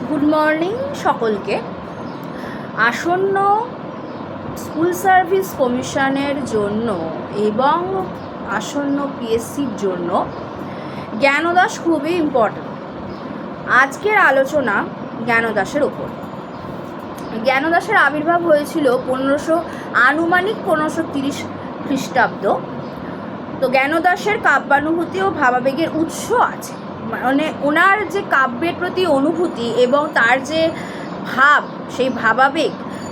Good morning সকলকে। আসন্ন school service কমিশনের জন্য এবং আসন্ন পিএসসির জন্য জ্ঞানদাস খুবই ইম্পর্ট্যান্ট। আজকের আলোচনা জ্ঞানদাসের ওপর। জ্ঞানদাসের আবির্ভাব হয়েছিল আনুমানিক 1530 খ্রিস্টাব্দ। তো জ্ঞানদাসের কাব্যানুভূতি ও ভাবাবেগের উৎস আছে, মানে ওনার যে কাব্যের প্রতি অনুভূতি এবং তার যে ভাব, সেই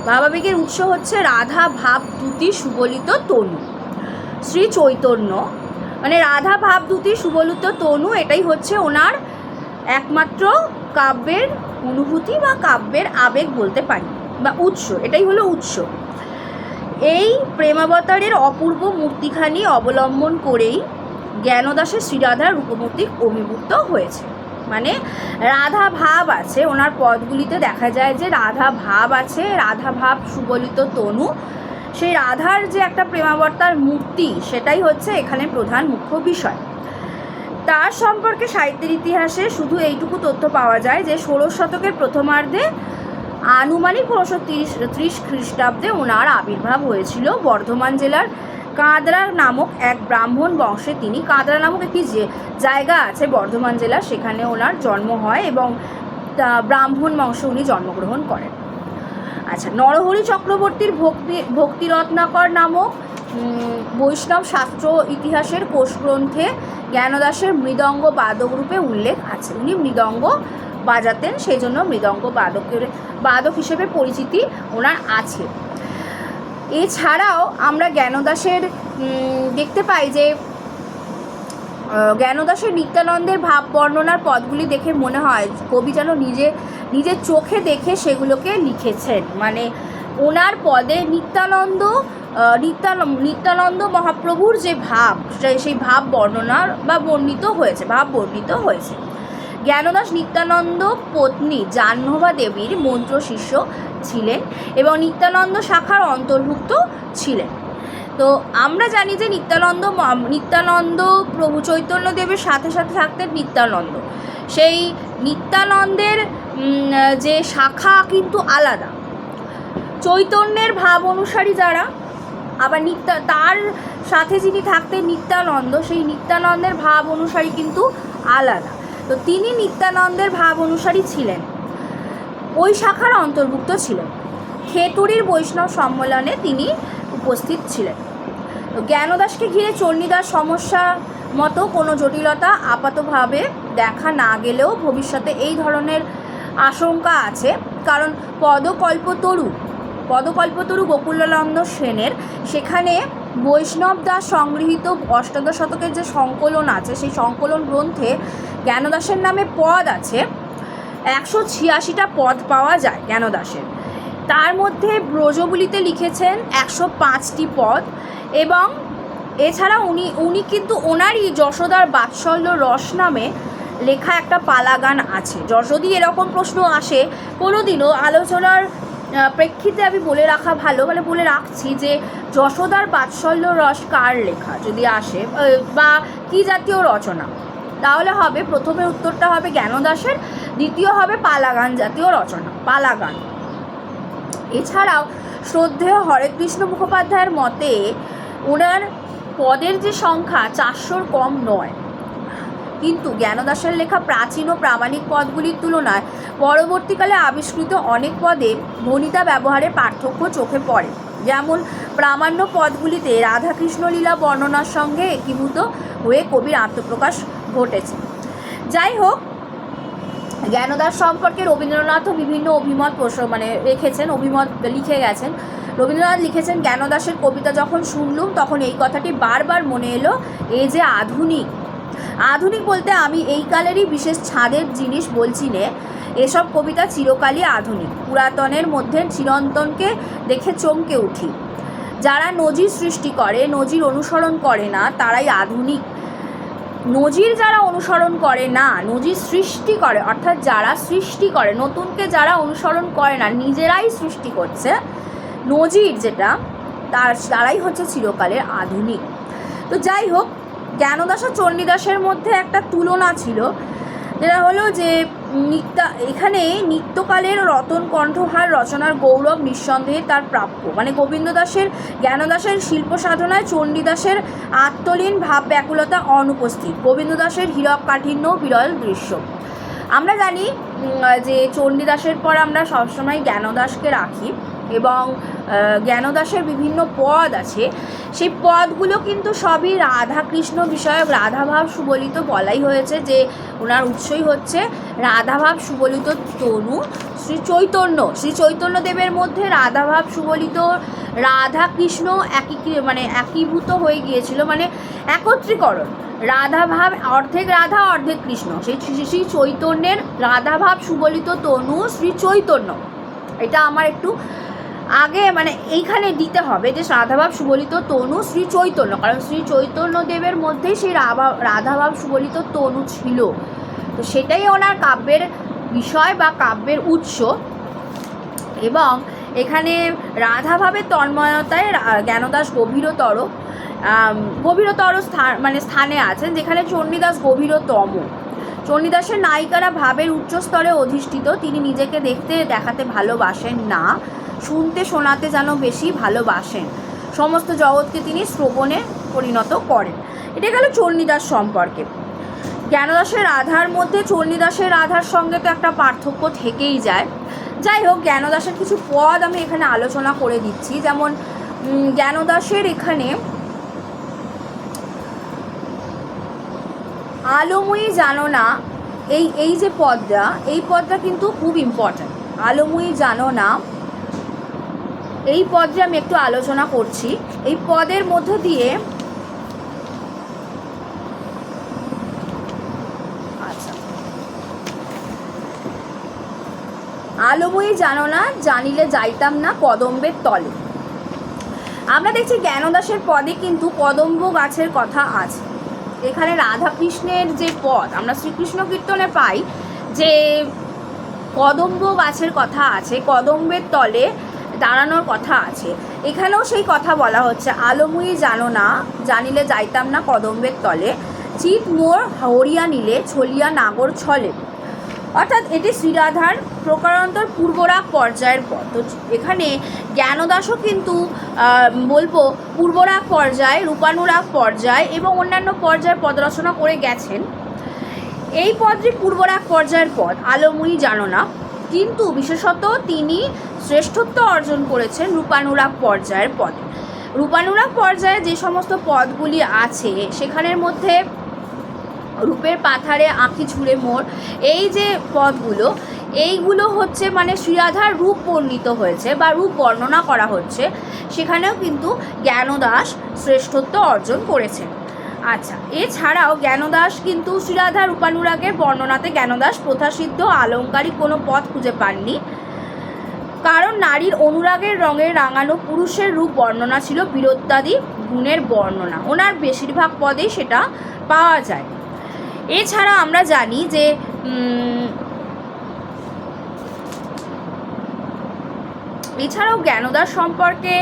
ভাবাবেগের উৎস হচ্ছে রাধা ভাব দ্যুতি সুবলিত তনু। শ্রী চৈতন্য মানে রাধা ভাব দ্যুতি সুবলিত তনু, এটাই হচ্ছে ওনার একমাত্র কাব্যের অনুভূতি বা কাব্যের আবেগ বলতে পারি, বা উৎস। এটাই হলো উৎস। এই প্রেমাবতারের অপূর্ব মূর্তিখানি অবলম্বন করেই জ্ঞানদাসের শ্রীরাধার রূপমূর্তি অভিভূত হয়েছে। মানে রাধা ভাব আছে ওনার পদগুলিতে, দেখা যায় যে রাধা ভাব আছে, রাধা ভাব সুবলিত তনু। সেই রাধার যে একটা প্রেমাবতার মূর্তি, সেটাই হচ্ছে এখানে প্রধান মুখ্য বিষয়। তার সম্পর্কে সাহিত্যের ইতিহাসে শুধু এইটুকু তথ্য পাওয়া যায় যে 16 শতকের প্রথমার্ধে আনুমানিক 1530 খ্রিস্টাব্দে ওনার আবির্ভাব হয়েছিল বর্ধমান জেলার কাঁদরা নামক এক ব্রাহ্মণ বংশে। তিনি কাঁদরা নামক একটি জায়গা আছে বর্ধমান জেলার, সেখানে ওনার জন্ম হয় এবং ব্রাহ্মণ বংশে উনি জন্মগ্রহণ করেন। আচ্ছা, নরহরি চক্রবর্তীর ভক্তিরত্নাকর নামক বৈষ্ণব শাস্ত্র ইতিহাসের কোষগ্রন্থে জ্ঞানদাসের মৃদঙ্গ বাদক রূপে উল্লেখ আছে। উনি মৃদঙ্গ বাজাতেন, সেই জন্য মৃদঙ্গ বাদক হিসেবে পরিচিতি ওনার আছে। এছাড়াও আমরা জ্ঞানদাসের দেখতে পাই যে জ্ঞানদাসের নিত্যানন্দের ভাব বর্ণনার পদগুলি দেখে মনে হয় কবি যেন নিজের চোখে দেখে সেগুলোকে লিখেছেন। মানে ওনার পদে নিত্যানন্দ মহাপ্রভুর যে ভাব, সেই ভাব বর্ণনার বা বর্ণিত হয়েছে। জ্ঞানদাস নিত্যানন্দ পত্নী জাহ্নবা দেবীর মন্ত্র শিষ্য ছিলেন এবং নিত্যানন্দ শাখার অন্তর্ভুক্ত ছিলেন। তো আমরা জানি যে নিত্যানন্দ প্রভু চৈতন্য দেবের সাথে সাথে থাকতেন নিত্যানন্দ। সেই নিত্যানন্দের যে শাখা কিন্তু আলাদা। চৈতন্যের ভাব অনুসারী যারা, আবার তার সাথে যিনি থাকতেন নিত্যানন্দ, সেই নিত্যানন্দের ভাব অনুসারী কিন্তু আলাদা। তো তিনি নিত্যানন্দের ভাব অনুসারী ছিলেন, ওই শাখার অন্তর্ভুক্ত ছিলেন। খেতুরির বৈষ্ণব সম্মেলনে তিনি উপস্থিত ছিলেন। তো জ্ঞানদাসকে ঘিরে চণ্ডীদাস সমস্যা মতো কোনো জটিলতা আপাতভাবে দেখা না গেলেও ভবিষ্যতে এই ধরনের আশঙ্কা আছে, কারণ পদকল্পতরু গোকুলানন্দ সেনের সেখানে বৈষ্ণব দাস সংগৃহীত অষ্টাদশ শতকের যে সংকলন আছে, সেই সংকলন গ্রন্থে জ্ঞানদাসের নামে পদ আছে 186টা পদ পাওয়া যায় জ্ঞানদাসের। তার মধ্যে ব্রজবুলিতে লিখেছেন 105টি পদ, এবং এছাড়া উনি কিন্তু ওনারই যশোদার বাৎসল্য রস নামে লেখা একটা পালা গান আছে। যদি এরকম প্রশ্ন আসে কোনোদিনও আলোচনার প্রেক্ষিতে, আমি বলে রাখা ভালো, মানে বলে রাখছি যে যশোদার বাৎসল্য রস কার লেখা যদি আসে, বা কি জাতীয় রচনা, তাহলে হবে প্রথমে উত্তরটা হবে জ্ঞানদাসের, দ্বিতীয় হবে পালাগান জাতীয় রচনা, পালাগান। এছাড়াও শ্রদ্ধেয় হরেকৃষ্ণ মুখোপাধ্যায়ের মতে ওনার পদের যে সংখ্যা 400-র কম নয়, কিন্তু জ্ঞানদাসের লেখা প্রাচীন ও প্রামাণিক পদগুলির তুলনায় পরবর্তীকালে আবিষ্কৃত অনেক পদে ভণিতা ব্যবহারের পার্থক্য চোখে পড়ে। যেমন প্রামাণ্য পদগুলিতে রাধাকৃষ্ণ লীলা বর্ণনার সঙ্গে একীভূত হয়ে কবির আত্মপ্রকাশ ঘটেছে। যাই হোক, জ্ঞানদাস সম্পর্কে রবীন্দ্রনাথও বিভিন্ন অভিমত লিখে গেছেন। রবীন্দ্রনাথ লিখেছেন, জ্ঞানদাসের কবিতা যখন শুনলুম তখন এই কথাটি বারবার মনে এলো, এই যে আধুনিক বলতে আমি এই কালেরই বিশেষ ছাদের জিনিস বলছি নে। এসব কবিতা চিরকালই আধুনিক, পুরাতনের মধ্যে চিরন্তনকে দেখে চমকে উঠি। যারা নজির সৃষ্টি করে, নজির অনুসরণ করে না, তারাই আধুনিক। যারা অনুসরণ করে না, নজির সৃষ্টি করে, অর্থাৎ যারা সৃষ্টি করে, নতুনকে যারা অনুসরণ করে না, নিজেরাই সৃষ্টি করছে নজির যেটা, তারাই হচ্ছে চিরকালের আধুনিক। তো যাই হোক, জ্ঞানদাস ও চণ্ডীদাসের মধ্যে একটা তুলনা ছিল। যেটা হলো যে এখানে নিত্যকালের রতন কণ্ঠহার রচনার গৌরব নিঃসন্দেহে তার প্রাপ্য। মানে গোবিন্দ দাসের জ্ঞানদাসের শিল্প সাধনায় চণ্ডীদাসের আত্মলীন ভাব ব্যাকুলতা অনুপস্থিত, গোবিন্দ দাসের হীরক কাঠিন্য বিরল দৃশ্য। আমরা জানি যে চণ্ডীদাসের পর আমরা সবসময় জ্ঞানদাসকে রাখি এবং জ্ঞানদাসের বিভিন্ন পদ আছে, সেই পদগুলো কিন্তু সবই রাধাকৃষ্ণ বিষয়ক, রাধাভাব সুবলিত বলাই হয়েছে যে ওনার উৎসই হচ্ছে রাধাভাব সুবলিত তনু শ্রী চৈতন্য। শ্রী চৈতন্যদেবের মধ্যে রাধাভাব সুবলিত রাধাকৃষ্ণ একীভূত হয়ে গিয়েছিল, মানে একত্রীকরণ, রাধাভাব অর্ধেক রাধা অর্ধেক কৃষ্ণ। সেই শ্রী চৈতন্যের রাধাভাব সুবলিত তনু শ্রী চৈতন্য, এটা আমার একটু আগে এইখানে দিতে হবে যে রাধাভাব সুবলিত তনু শ্রী চৈতন্য, কারণ শ্রী চৈতন্যদেবের মধ্যেই সেই রাধাভাব সুবলিত তনু ছিল। তো সেটাই ওনার কাব্যের বিষয় বা কাব্যের উৎস। এবং এখানে রাধাভাবের তন্ময়তায় জ্ঞানদাস গভীরতর স্থানে আছেন, যেখানে চণ্ডীদাস গভীরতম। চণ্ডীদাসের নায়িকারা ভাবের উচ্চস্তরে অধিষ্ঠিত, তিনি নিজেকে দেখাতে ভালোবাসেন না, শুনতে শোনাতে যেন বেশি ভালোবাসেন, সমস্ত জগৎকে তিনি শ্রবণে পরিণত করেন। এটা গেল চণ্ডীদাস সম্পর্কে। জ্ঞানদাসের রাধার মধ্যে চণ্ডীদাসের রাধার সঙ্গে তো একটা পার্থক্য থেকেই যায়। যাই হোক, জ্ঞানদাসের কিছু পদ আমি এখানে আলোচনা করে দিচ্ছি। যেমন জ্ঞানদাসের এখানে আলোময়ী জানো না, এই যে পদটা, এই পদটা কিন্তু খুব ইম্পর্ট্যান্ট। আলোময়ী জানো না, এই পদটা আমি একটু আলোচনা করছি। এই পদের মধ্য দিয়ে আলোময়ী জানো না, জানিলে যাইতাম না কদম্বের তলে। আমরা দেখছি জ্ঞানদাসের পদে কিন্তু কদম্ব গাছের কথা আছে। এখানে রাধাকৃষ্ণের যে পদ আমরা শ্রীকৃষ্ণ কীর্তনে পাই, যে কদম্ব গাছের কথা আছে, কদম্বের তলে দাঁড়ানোর কথা আছে, এখানেও সেই কথা বলা হচ্ছে। আলোময়ী জানো না, জানিলে যাইতাম না কদম্বের তলে, চিত মোর হরিয়া নিলে ছলিয়া নাগর ছলে। অর্থাৎ এটি শ্রীরাধার প্রকারান্তর পূর্বরাগ পর্যায়ের পদ। তো এখানে জ্ঞানদাসও কিন্তু বলবো পূর্বরাগ পর্যায়, রূপানুরাগ পর্যায় এবং অন্যান্য পর্যায়ের পদ রচনা করে গেছেন। এই পদটি পূর্বরাগ পর্যায়ের পদ, আলোময়ী জানো না, কিন্তু বিশেষত তিনি শ্রেষ্ঠত্ব অর্জন করেছেন রূপানুরাগ পর্যায়ের পদে। রূপানুরাগ পর্যায়ে যে সমস্ত পদগুলি আছে সেখানের মধ্যে রূপের পাথারে আঁখি ছুঁড়ে মোর, এই যে পদগুলো, এইগুলো হচ্ছে শ্রীরাধার রূপ বর্ণিত হয়েছে বা রূপ বর্ণনা করা হচ্ছে, সেখানেও কিন্তু জ্ঞানদাস শ্রেষ্ঠত্ব অর্জন করেছেন। আচ্ছা, এছাড়াও জ্ঞানদাস কিন্তু শ্রীরাধার রূপানুরাগের বর্ণনাতে জ্ঞানদাস প্রথাসিদ্ধ আলংকারিক কোনো পদ খুঁজে পাননি, কারণ নারীর অনুরাগের রঙে রাঙানো পুরুষের রূপ বর্ণনা ছিল বীরত্বাদি গুণের বর্ণনা, ওনার বেশিরভাগ পদেই সেটা পাওয়া যায়। এছাড়া আমরা জানি যে এছাড়াও জ্ঞানদাস সম্পর্কে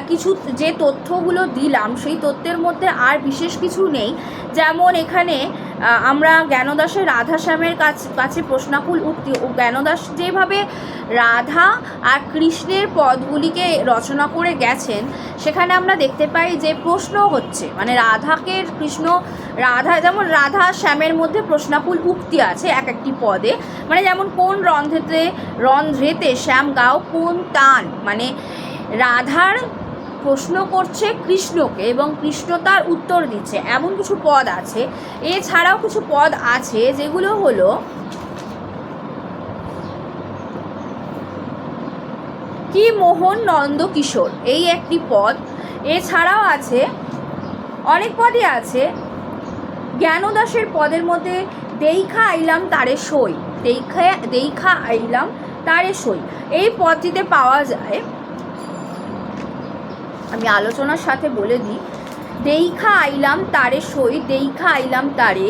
কিছু যে তথ্যগুলো দিলাম সেই তথ্যের মধ্যে আর বিশেষ কিছু নেই। যেমন এখানে আমরা জ্ঞানদাসের রাধাশ্যামের কাছে প্রশ্নাকুল উক্তি ও জ্ঞানদাস যেভাবে রাধা আর কৃষ্ণের পদগুলিকে রচনা করে গেছেন, সেখানে আমরা দেখতে পাই যে প্রশ্ন হচ্ছে রাধাকে কৃষ্ণ, রাধা যেমন রাধা শ্যামের মধ্যে প্রশ্নাকুল উক্তি আছে এক একটি পদে, যেমন কোন রন্ধ্রেতে শ্যাম গাও কোন তান, রাধার প্রশ্ন করছে কৃষ্ণকে এবং কৃষ্ণ তার উত্তর দিচ্ছে, এমন কিছু পদ আছে। এছাড়াও কিছু পদ আছে যেগুলো হলো কি মোহন নন্দ কিশোর, এই একটি পদ। এছাড়াও আছে অনেক পদই আছে। জ্ঞানদাসের পদের মধ্যে দেইখা আইলাম তারে সই, দেইখা আইলাম তারে সই, এই পদটিতে পাওয়া যায়। আমি আলোচনার সাথে বলে দিই, দেইখা আইলাম তারে সই, দেইখা আইলাম তারে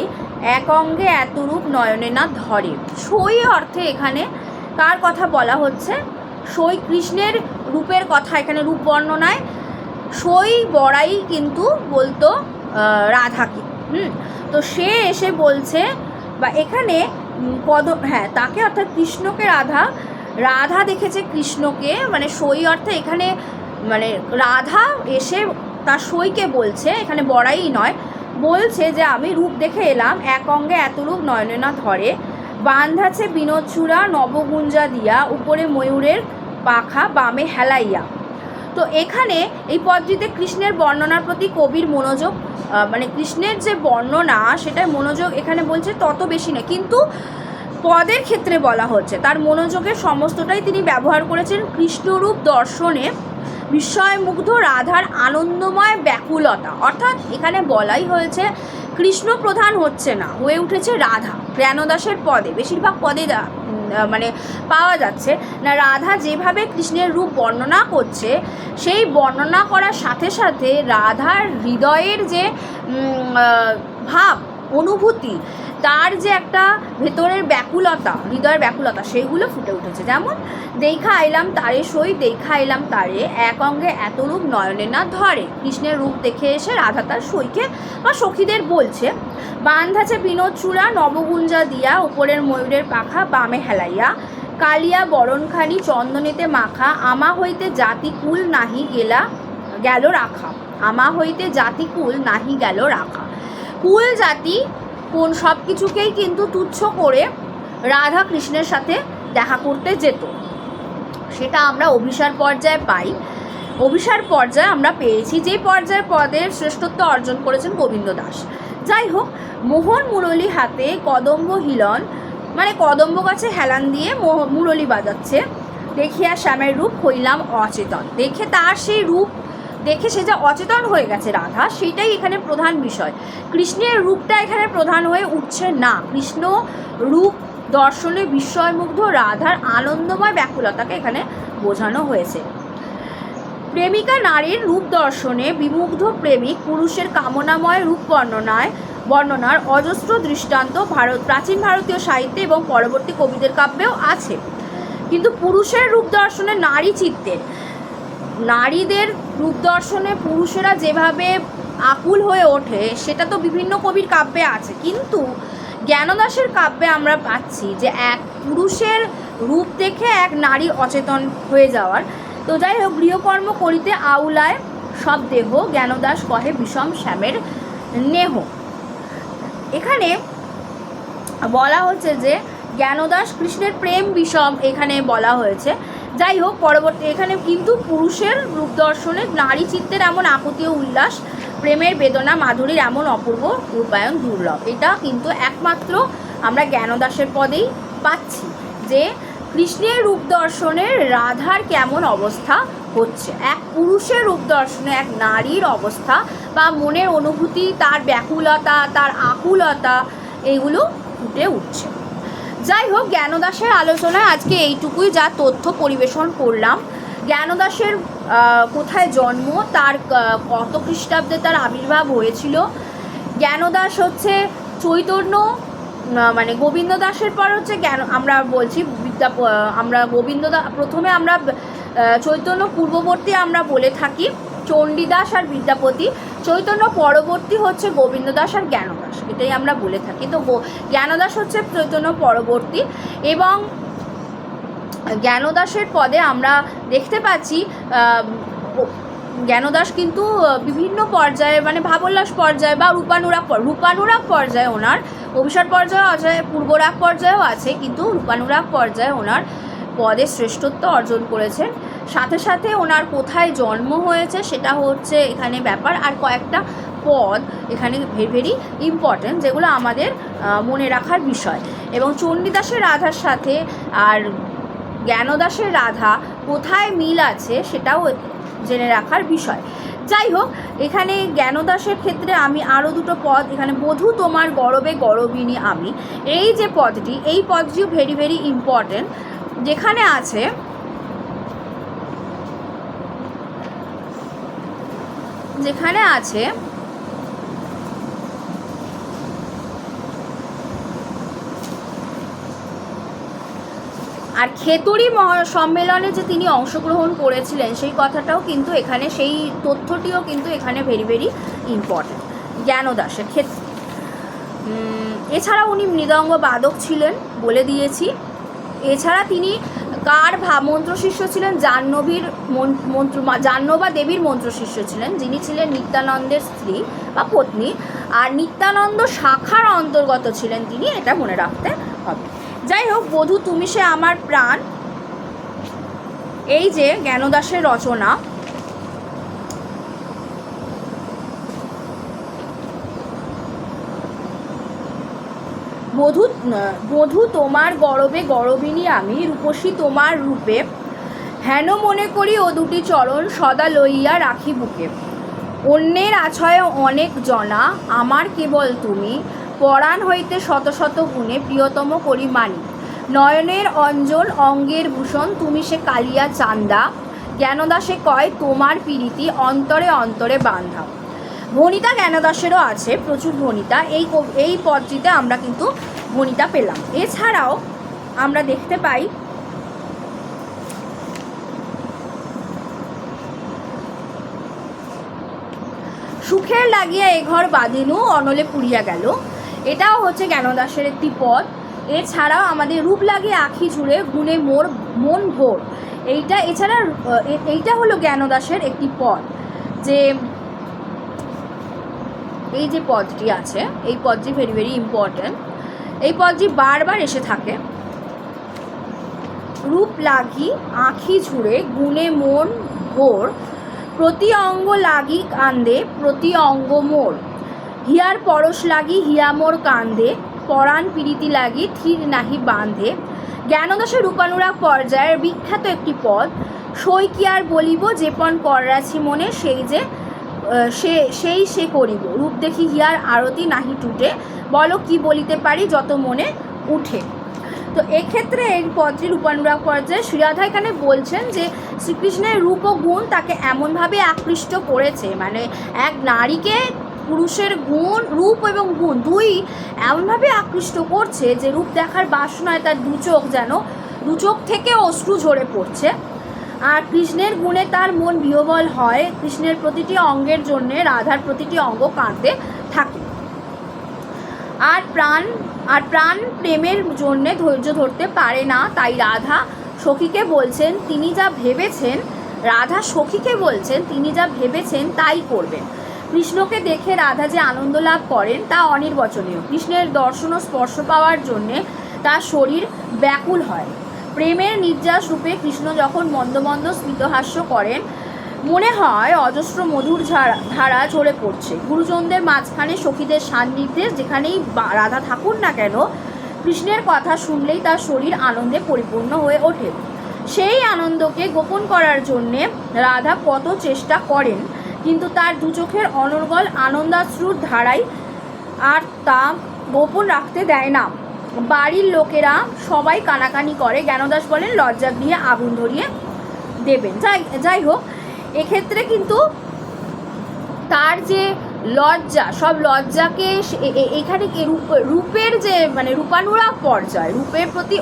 এক অঙ্গে এত রূপ নয়নে না ধরে। সই অর্থে এখানে কার কথা বলা হচ্ছে? সই কৃষ্ণের রূপের কথা এখানে রূপ বর্ণনায় সই বড়াই কিন্তু বলতো রাধাকে। তো সে এসে বলছে বা এখানে হ্যাঁ তাকে অর্থাৎ কৃষ্ণকে রাধা দেখেছে কৃষ্ণকে, মানে সই অর্থে এখানে মানে রাধা এসে তার সইকে বলছে, এখানে বড়াই নয়, বলছে যে আমি রূপ দেখে এলাম, এক অঙ্গে এত রূপ নয়নে না ধরে, বান্ধাছে বিনোদ চূড়া নবগুঞ্জা দিয়া, উপরে ময়ূরের পাখা বামে হেলাইয়া। তো এখানে এই পদটিতে কৃষ্ণের বর্ণনার প্রতি কবির মনোযোগ, মানে কৃষ্ণের যে বর্ণনা সেটার মনোযোগ এখানে বলছে তত বেশি না, কিন্তু পদের ক্ষেত্রে বলা হচ্ছে তার মনোযোগের সমস্তটাই তিনি ব্যবহার করেছেন কৃষ্ণরূপ দর্শনে বিস্ময়মুগ্ধ রাধার আনন্দময় ব্যাকুলতা। অর্থাৎ এখানে বলাই হয়েছে কৃষ্ণ প্রধান হচ্ছে না, হয়ে উঠেছে রাধা। জ্ঞানদাসের পদে বেশিরভাগ পদে মানে পাওয়া যাচ্ছে না, রাধা যেভাবে কৃষ্ণের রূপ বর্ণনা করছে সেই বর্ণনা করার সাথে সাথে রাধার হৃদয়ের যে ভাব অনুভূতি, তার যে একটা ভেতরের ব্যাকুলতা, হৃদয়ের ব্যাকুলতা, সেইগুলো ফুটে উঠেছে। যেমন দেখা আইলাম তারে সই, দেখা আইলাম তারে, এক অঙ্গে এত রূপ নয়নে না ধরে। কৃষ্ণের রূপ দেখে এসে রাধা তার সইকে বা সখীদের বলছে, বান্ধাছে বিনোদ চূড়া নবগুঞ্জা দিয়া, উপরের ময়ূরের পাখা বামে হেলাইয়া, কালিয়া বরণখানি চন্দনেতে মাখা, আমা হইতে জাতিকুল নাহি গেল রাখা। আমা হইতে জাতিকুল নাহি গেল রাখা। কুল জাতি কোন সব কিছুকেই কিন্তু তুচ্ছ করে রাধা কৃষ্ণের সাথে দেখা করতে যেত, সেটা আমরা অভিসার পর্যায়ে পাই। অভিসার পর্যায়ে আমরা পেয়েছি, যে পর্যায়ে পদের শ্রেষ্ঠত্ব অর্জন করেছেন গোবিন্দ দাস। যাই হোক, মোহন মুরলী হাতে কদম্ব হিলন, মানে কদম্ব গাছে হেলান দিয়ে মুরলী বাজাচ্ছে, দেখিয়া শ্যামের রূপ হইলাম অচেতন। দেখে তার সেই রূপ দেখে সে যা অচেতন হয়ে গেছে রাধা, সেটাই এখানে প্রধান বিষয়। কৃষ্ণের রূপটা এখানে প্রধান হয়ে উঠছে না, কৃষ্ণ রূপ দর্শনে বিস্ময়মুগ্ধ রাধার আনন্দময় ব্যাকুলতাকে এখানে বোঝানো হয়েছে। প্রেমিকা নারীর রূপ দর্শনে বিমুগ্ধ প্রেমিক পুরুষের কামনাময় রূপ বর্ণনার অজস্র দৃষ্টান্ত প্রাচীন ভারতীয় সাহিত্যে এবং পরবর্তী কবিদের কাব্যেও আছে। কিন্তু পুরুষের রূপ দর্শনে নারীদের রূপ দর্শনে পুরুষেরা যেভাবে আকুল হয়ে ওঠে সেটা তো বিভিন্ন কবির কাব্যে আছে, কিন্তু জ্ঞানদাসের কাব্যে আমরা পাচ্ছি যে এক পুরুষের রূপ দেখে এক নারী অচেতন হয়ে যাওয়ার। তো যাই হোক, গৃহকর্ম করিতে আউলায় সব দেহ, জ্ঞানদাস কহে বিষম শ্যামের নেহ। এখানে বলা হচ্ছে যে জ্ঞানদাস কৃষ্ণের প্রেম বিষম এখানে বলা হয়েছে। যাই হোক, পরবর্তী এখানে কিন্তু পুরুষের রূপ দর্শনে নারী চিত্তের এমন আকুতি ও উল্লাস, প্রেমের বেদনা মাধুরীর এমন অপূর্ব রূপায়ণ দুর্লভ। এটা কিন্তু একমাত্র আমরা জ্ঞানদাসের পদেই পাচ্ছি যে কৃষ্ণের রূপ দর্শনে রাধার কেমন অবস্থা হচ্ছে, এক পুরুষের রূপ দর্শনে এক নারীর অবস্থা বা মনের অনুভূতি, তার ব্যাকুলতা, তার আকুলতা, এইগুলো ফুটে উঠছে। যাই হোক, জ্ঞানদাসের আলোচনায় আজকে এইটুকুই যা তথ্য পরিবেশন করলাম। জ্ঞানদাসের কোথায় জন্ম, তার কত খ্রিস্টাব্দে তার আবির্ভাব হয়েছিল। জ্ঞানদাস হচ্ছে চৈতন্য, মানে গোবিন্দ দাসের পর হচ্ছে আমরা বলছি আমরা প্রথমে আমরা চৈতন্য পূর্ববর্তী আমরা বলে থাকি চণ্ডীদাস আর বিদ্যাপতি, চৈতন্য পরবর্তী হচ্ছে গোবিন্দ দাস আর জ্ঞানদাস, এটাই আমরা বলে থাকি। তো জ্ঞানদাস হচ্ছে চৈতন্য পরবর্তী, এবং জ্ঞানদাসের পদে আমরা দেখতে পাচ্ছি জ্ঞানদাস কিন্তু বিভিন্ন পর্যায়ে, মানে ভাবোল্লাস পর্যায়ে বা রূপানুরাগ পর্যায়ে ওনার, অভিসার পর্যায়েও আছে, পূর্বরাগ পর্যায়েও আছে, কিন্তু রূপানুরাগ পর্যায়ে ওনার পদে শ্রেষ্ঠত্ব অর্জন করেছেন। সাথে সাথে ওনার কোথায় জন্ম হয়েছে সেটা হচ্ছে এখানে ব্যাপার, আর কয়েকটা পদ এখানে ভেরি ভেরি ইম্পর্ট্যান্ট, যেগুলো আমাদের মনে রাখার বিষয়। এবং চণ্ডীদাসের রাধার সাথে আর জ্ঞানদাসের রাধা কোথায় মিল আছে সেটাও জেনে রাখার বিষয়। যাই হোক, এখানে জ্ঞানদাসের ক্ষেত্রে আমি আরও দুটো পদ এখানে, বধূ তোমার গরবে গরবিনী আমি, এই যে পদটি, এই পদটিও ভেরি ভেরি ইম্পর্ট্যান্ট, যেখানে আছে আর খেতড়ি সম্মেলনে যে তিনি অংশগ্রহণ করেছিলেন সেই কথাটাও কিন্তু এখানে, সেই তথ্যটিও কিন্তু এখানে ভেরি ভেরি ইম্পর্ট্যান্ট জ্ঞানদাসের ক্ষেত্রে। এছাড়া উনি মৃদঙ্গ বাদক ছিলেন বলে দিয়েছি। এছাড়া তিনি কার মন্ত্রশিষ্য ছিলেন? জাহ্নবা দেবীর মন্ত্রশিষ্য ছিলেন, যিনি ছিলেন নিত্যানন্দের স্ত্রী বা পত্নী, আর নিত্যানন্দ শাখার অন্তর্গত ছিলেন তিনি, এটা মনে রাখতে হবে। যাই হোক, বধূ তুমি সে আমার প্রাণ, এই যে জ্ঞানদাসের রচনা, বধূ তোমার গরবে গরবিনী আমি, রূপসী তোমার রূপে হেন মনে করি ও দুটি চরণ সদা লইয়া রাখি বুকে। অন্যের আছয়ে অনেক জনা, আমার কেবল তুমি, পরাণ হইতে শত শত গুণে প্রিয়তম করি মানি। নয়নের অঞ্জন অঙ্গের ভূষণ, তুমি সে কালিয়া চান্দা, জ্ঞানদাসে কয় তোমার পীড়িতি অন্তরে অন্তরে বান্ধা। ভণিতা জ্ঞানদাসেরও আছে, প্রচুর ভণিতা, এই পদটিতে আমরা কিন্তু ভণিতা পেলাম। এছাড়াও আমরা দেখতে পাই সুখের লাগিয়া এ ঘর বাঁধিনু অনলে পুড়িয়া গেল, এটাও হচ্ছে জ্ঞানদাসের একটি পদ। এছাড়াও আমাদের রূপ লাগিয়ে আখি জুড়ে গুণে মোর মন ভোর, এইটা হলো জ্ঞানদাসের একটি পদ। যে এই যে পদটি আছে, এই পদটি ভেরি ভেরি ইম্পর্ট্যান্ট, এই পদটি বারবার এসে থাকে। রূপ লাগি আখি ঝুড়ে গুণে মন ভোর, প্রতি অঙ্গ লাগি কান্দে প্রতি অঙ্গ মোর, হিয়ার পরশ লাগি হিয়া মোর কান্দে, পরাণ পীড়িতি লাগি থির নাহি বাঁধে। জ্ঞানদাসের রূপানুরাগ পর্যায়ের বিখ্যাত একটি পদ। সই কি আর বলিব যেপন কররাছি মনে, সেই করিব, রূপ দেখি হিয়ার আরতি নাহি টুটে, বলো কি বলিতে পারি যত মনে উঠে। তো এক্ষেত্রে এই পদটির রূপানুরাগ পর্যায়ে শ্রীরাধা এখানে বলছেন যে শ্রীকৃষ্ণের রূপ ও গুণ তাকে এমনভাবে আকৃষ্ট করেছে, মানে এক নারীকে পুরুষের গুণ, রূপ এবং গুণ দুই এমনভাবে আকৃষ্ট করছে যে রূপ দেখার বাসনায় তার দু চোখ থেকে অশ্রু ঝরে পড়ছে। আর কৃষ্ণের গুণে তার মন বিহ্বল হয়, কৃষ্ণের প্রতিটি অঙ্গের জন্যে রাধার প্রতিটি অঙ্গ কাঁদতে থাকে। আর প্রাণ প্রেমের জন্যে ধৈর্য ধরতে পারে না, তাই রাধা সখীকে বলছেন তিনি যা ভেবেছেন তাই করবেন। কৃষ্ণকে দেখে রাধা যে আনন্দ লাভ করেন তা অনির্বচনীয়। কৃষ্ণের দর্শন ও স্পর্শ পাওয়ার জন্যে তার শরীর ব্যাকুল হয়। প্রেমের নির্যাস রূপে কৃষ্ণ যখন মন্দ মন্দ স্মিতহাস্য করেন, মনে হয় অজস্র মধুর ধারা ঝরে পড়ছে। গুরুজনদের মাঝখানে সখীদের সান্নিধ্যে যেখানেই রাধা থাকুন না কেন, কৃষ্ণের কথা শুনলেই তার শরীর আনন্দে পরিপূর্ণ হয়ে ওঠে। সেই আনন্দকে গোপন করার জন্যে রাধা কত চেষ্টা করেন, কিন্তু তার দু চোখের অনর্গল আনন্দাশ্রুর ধারাই আর তা গোপন রাখতে দেয় না। বাড়ির লোকেরা সবাই কানাকানি করে, জ্ঞানদাস বলেন লজ্জাগৃহে আগুন ধরিয়ে দেবেন। যাই হোক, এক্ষেত্রে কিন্তু তার যে লজ্জা, সব লজ্জাকে এখানে রূপের যে মানে রূপানুরাগ পর্যায়, রূপের প্রতি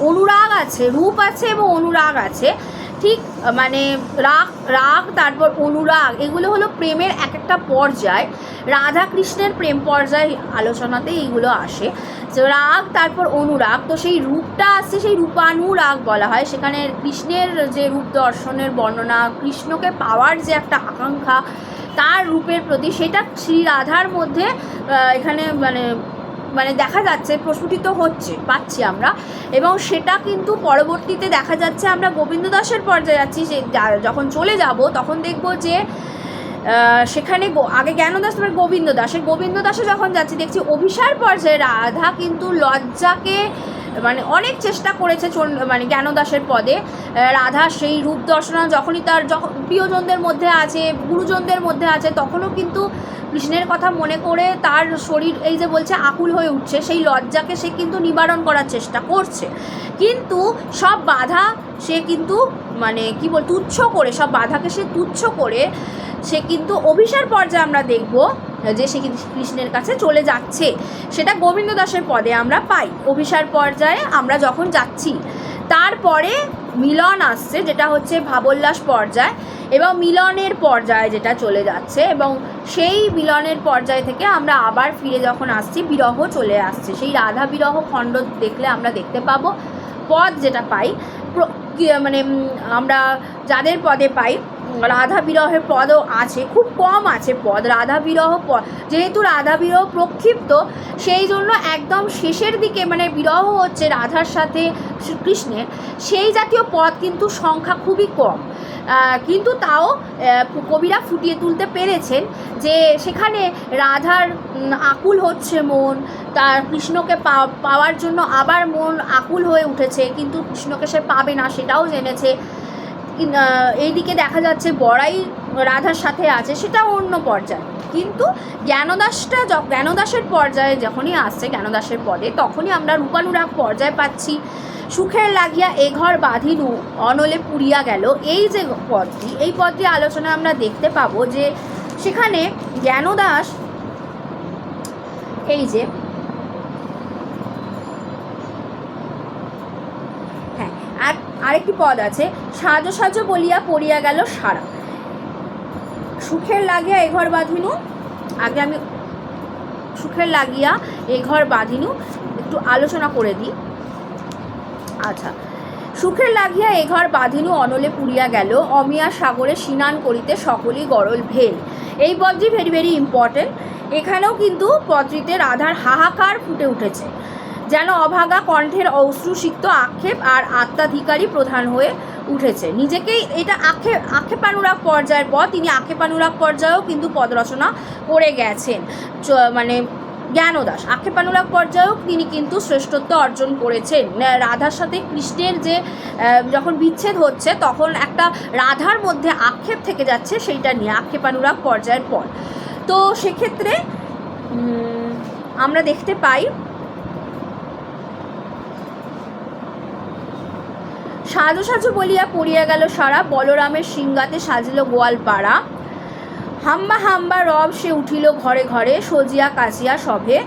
অনুরাগ আছে, রূপ আছে এবং অনুরাগ আছে, ঠিক মানে রাগ তারপর অনুরাগ, এগুলো হলো প্রেমের এক একটা পর্যায়। রাধা কৃষ্ণের প্রেম পর্যায় আলোচনাতে এইগুলো আসে, যে রাগ তারপর অনুরাগ। তো সেই রূপটা আসছে, সেই রূপানুরাগ বলা হয়। সেখানে কৃষ্ণের যে রূপ দর্শনের বর্ণনা, কৃষ্ণকে পাওয়ার যে একটা আকাঙ্ক্ষা তার রূপের প্রতি, সেটা শ্রী রাধার মধ্যে এখানে মানে দেখা যাচ্ছে, প্রস্ফুটিত পাচ্ছি আমরা। এবং সেটা কিন্তু পরবর্তীতে দেখা যাচ্ছে, আমরা গোবিন্দ দাসের পর্যায়ে যাচ্ছি, যে যখন চলে যাব তখন দেখব যে সেখানে আগে জ্ঞানদাস তারপর গোবিন্দ দাসে যখন যাচ্ছি দেখছি অভিসার পর্যায়ে রাধা কিন্তু লজ্জাকে মানে অনেক চেষ্টা করেছে, মানে জ্ঞানদাসের পদে রাধা সেই রূপ দর্শনা যখন প্রিয়জনদের মধ্যে আছে, গুরুজনদের মধ্যে আছে, তখনও কিন্তু কৃষ্ণের কথা মনে করে তার শরীর এই যে বলছে আকুল হয়ে উঠছে, সেই লজ্জাকে সে কিন্তু নিবারণ করার চেষ্টা করছে। কিন্তু সব বাধা সে কিন্তু মানে তুচ্ছ করে, সব বাধাকে সে তুচ্ছ করে সে কিন্তু অভিসার পর্যায়ে আমরা দেখব যে সে কৃষ্ণের কাছে চলে যাচ্ছে। সেটা গোবিন্দ দাসের পদে আমরা পাই। অভিসার পর্যায়ে আমরা যখন যাচ্ছি, তারপরে মিলন আসছে, যেটা হচ্ছে ভাবোল্লাস পর্যায়। এবং মিলনের পর্যায়ে যেটা চলে যাচ্ছে, এবং সেই মিলনের পর্যায় থেকে আমরা আবার ফিরে যখন আসছি বিরহ চলে আসছে। সেই রাধা বিরহ খণ্ড দেখলে আমরা দেখতে পাবো পদ যেটা পাই, মানে আমরা যাদের পদে পাই রাধা বিরহের পদও আছে, খুব কম আছে পদ রাধা বিরহ পদ, যেহেতু রাধা বিরহ প্রক্ষিপ্ত সেই জন্য একদম শেষের দিকে মানে বিরহ হচ্ছে রাধার সাথে শ্রীকৃষ্ণের, সেই জাতীয় পদ কিন্তু সংখ্যা খুবই কম, কিন্তু তাও কবিরা ফুটিয়ে তুলতে পেরেছেন যে সেখানে রাধার আকুল হচ্ছে মন, তার কৃষ্ণকে পাওয়ার জন্য আবার মন আকুল হয়ে উঠেছে, কিন্তু কৃষ্ণকে সে পাবে না সেটাও জেনেছে। এইদিকে দেখা যাচ্ছে বড়াই রাধার সাথে আছে, সেটা অন্য পর্যায়ে। কিন্তু জ্ঞানদাসের পর্যায়ে যখনই আসছে, জ্ঞানদাসের পদে, তখনই আমরা রূপানুরাগ পর্যায়ে পাচ্ছি। সুখের লাগিয়া এ ঘর বাঁধিনু অনলে পুড়িয়া গেল, এই যে পদটি, এই পদটি আলোচনা আমরা দেখতে পাবো যে সেখানে জ্ঞানদাস এই যে আরেকটি পদ আছে, সাজো সাজো বলিয়া পড়িয়া গেল সারা। সুখের লাগিয়া এ ঘর বাঁধিনু, আগে আমি সুখের লাগিয়া এ ঘর বাঁধিনু একটু আলোচনা করে দিই। আচ্ছা, সুখের লাগিয়া এ ঘর বাঁধিনু অনলে পুড়িয়া গেল, অমিয়া সাগরে স্নান করিতে সকলই গরল ভেল। এই পদটি ভেরি ভেরি ইম্পর্টেন্ট। এখানেও কিন্তু পদটিতে রাধার হাহাকার ফুটে উঠেছে, যেন অভাগা কণ্ঠের অশ্রুসিক্ত আক্ষেপ আর আত্মাধিকারী প্রধান হয়ে উঠেছে নিজেকেই। এটা আক্ষেপানুরাগ পর্যায়ের পর, তিনি আক্ষেপানুরাগ পর্যায়েও কিন্তু পদ রচনা করে গেছেন, মানে জ্ঞানদাস আক্ষেপানুরাগ পর্যায়েও তিনি কিন্তু শ্রেষ্ঠত্ব অর্জন করেছেন। রাধার সাথে কৃষ্ণের যে যখন বিচ্ছেদ হচ্ছে তখন একটা রাধার মধ্যে আক্ষেপ থেকে যাচ্ছে, সেইটা নিয়ে আক্ষেপানুরাগ পর্যায়ের পর। তো সেক্ষেত্রে আমরা দেখতে পাই সাজো সাজো বলিয়া পড়িয়া গেল সারা, বলরামের সিংগাতে সাজিল গোয়াল পাড়া। হাম্বা হাম্বা রব সে উঠিল ঘরে ঘরে, সজিয়া কাচিয়া সভে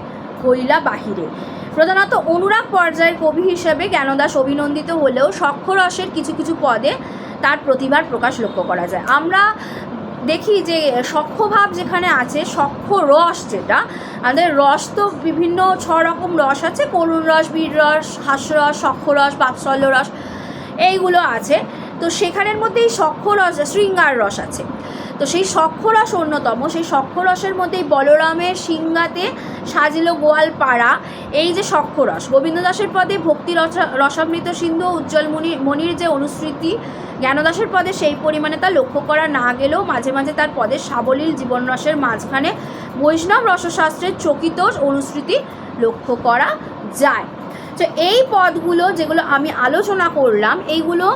হইলা বাহিরে। প্রধানত অনুরাগ পর্যায়ের কবি হিসেবে জ্ঞানদাস অভিনন্দিত হলেও সখ্যরসের কিছু কিছু পদে তার প্রতিভার প্রকাশ লক্ষ্য করা যায়। আমরা দেখি যে সখ্যভাব যেখানে আছে, সখ্য রস যেটা আমাদের রস, তো বিভিন্ন 6 রকম রস আছে, করুণ রস, বীর রস, হাস্যরস, সখ্যরস, বাৎসল্য রস, এইগুলো আছে। তো সেখানের মধ্যে এই সখ্যরস, শৃঙ্গার রস আছে। তো সেই সখ্যরস অন্যতম। সেই সখ্যরসের মধ্যেই বলরামের সিংগাতে সাজিল গোয়াল পাড়া, এই যে সখ্যরস। গোবিন্দদাসের পদে ভক্তি রসামৃত সিন্ধু উজ্জ্বল মণির যে অনুসৃতি, জ্ঞানদাসের পদে সেই পরিমাণে তা লক্ষ্য করা না গেলেও মাঝে মাঝে তার পদের সাবলীল জীবনরসের মাঝখানে বৈষ্ণব রসশাস্ত্রের চকিত অনুসৃতি লক্ষ্য করা যায়। তো এই পদগুলো যেগুলো আমি আলোচনা করলাম, এইগুলো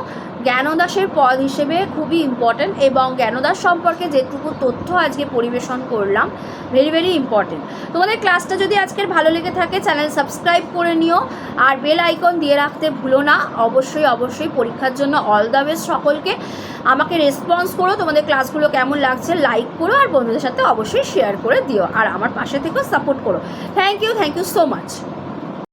জ্ঞানদাসের পদ হিসেবে খুবই ইম্পর্ট্যান্ট, এবং জ্ঞানদাস সম্পর্কে যেটুকু তথ্য আজকে পরিবেশন করলাম ভেরি ভেরি ইম্পর্ট্যান্ট। তোমাদের ক্লাসটা যদি আজকের ভালো লেগে থাকে চ্যানেল সাবস্ক্রাইব করে নিও, আর বেল আইকন দিয়ে রাখতে ভুলো না। অবশ্যই পরীক্ষার জন্য অল দ্য বেস্ট সকলকে। আমাকে রেসপন্স করো, তোমাদের ক্লাসগুলো কেমন লাগছে লাইক করো, আর বন্ধুদের সাথে অবশ্যই শেয়ার করে দিও, আর আমার পাশে থেকেও সাপোর্ট করো। Thank you so much.